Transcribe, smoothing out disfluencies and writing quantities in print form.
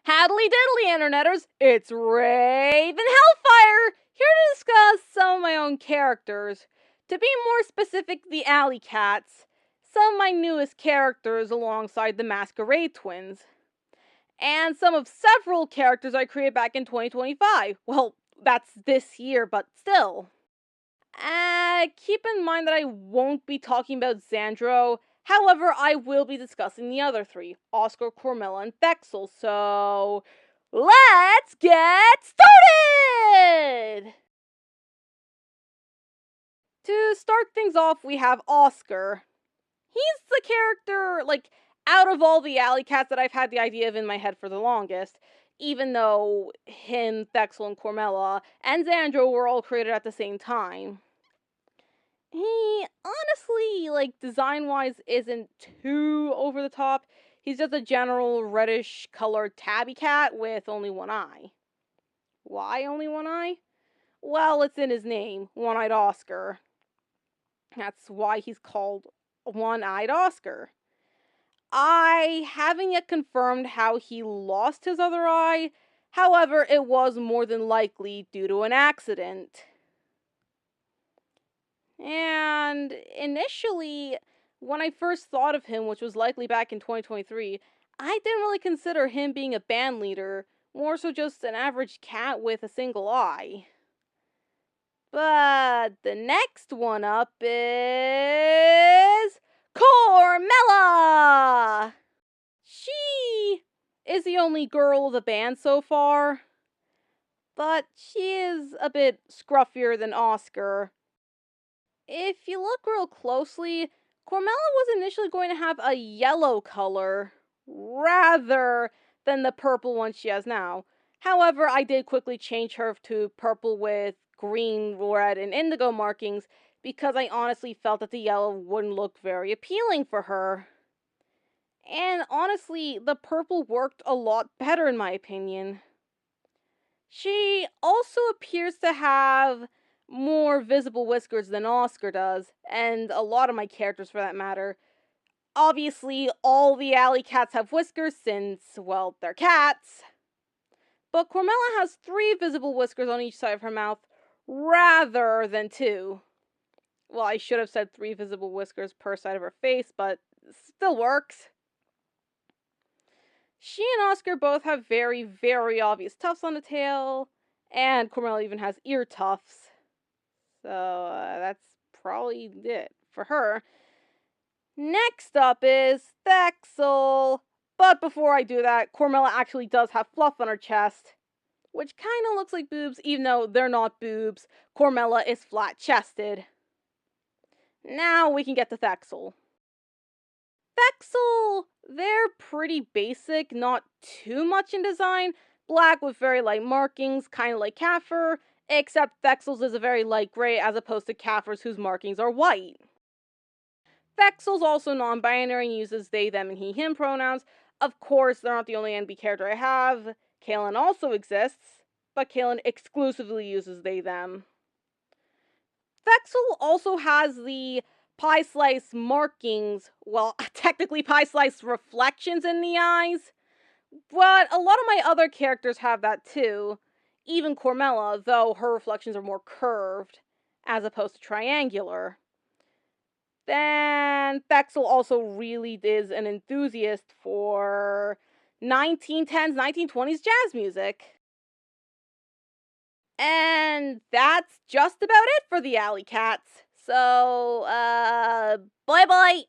Haddly diddly, interneters! It's Raven Hellfire, here to discuss some of my own characters. To be more specific, the Alleycats, some of my newest characters alongside the Masquerade twins, and some of several characters I created back in 2025. Well, that's this year, but still. Keep in mind that I won't be talking about Xandro. However, I will be discussing the other three, Oscar, Cormella, and Thexel, so let's get started! To start things off, we have Oscar. He's the character, out of all the Alleycats that I've had the idea of in my head for the longest, even though him, Thexel, and Cormella, and Xandro were all created at the same time. He honestly, design-wise, isn't too over the top. He's just a general reddish-colored tabby cat with only one eye. Why only one eye? Well, it's in his name, One-Eyed Oscar. That's why he's called One-Eyed Oscar. I haven't yet confirmed how he lost his other eye, however, it was more than likely due to an accident. And initially, when I first thought of him, which was likely back in 2023, I didn't really consider him being a band leader, more so just an average cat with a single eye. But the next one up is Cormella! She is the only girl of the band so far, but she is a bit scruffier than Oscar. If you look real closely, Cormella was initially going to have a yellow color rather than the purple one she has now. However, I did quickly change her to purple with green, red, and indigo markings because I honestly felt that the yellow wouldn't look very appealing for her. And honestly, the purple worked a lot better in my opinion. She also appears to have more visible whiskers than Oscar does, and a lot of my characters for that matter. Obviously, all the Alleycats have whiskers since, well, they're cats. But Cormella has 3 visible whiskers on each side of her mouth, rather than 2. Well, I should have said 3 visible whiskers per side of her face, but still works. She and Oscar both have very, very obvious tufts on the tail, and Cormella even has ear tufts. So, that's probably it for her. Next up is Thexel. But before I do that, Cormella actually does have fluff on her chest, which kind of looks like boobs, even though they're not boobs. Cormella is flat-chested. Now we can get to Thexel. Thexel, they're pretty basic, not too much in design. Black with very light markings, kind of like cat fur, except Thexel's is a very light gray as opposed to Caffer's whose markings are white. Thexel's also non-binary and uses they, them, and he, him pronouns. Of course, they're not the only NB character I have. Kaylin also exists, but Kaylin exclusively uses they, them. Thexel also has the pie slice markings, well, technically pie slice reflections in the eyes, but a lot of my other characters have that too. Even Cormella, though her reflections are more curved, as opposed to triangular. Then Thexel also really is an enthusiast for 1910s, 1920s jazz music. And that's just about it for the Alleycats. So, bye-bye!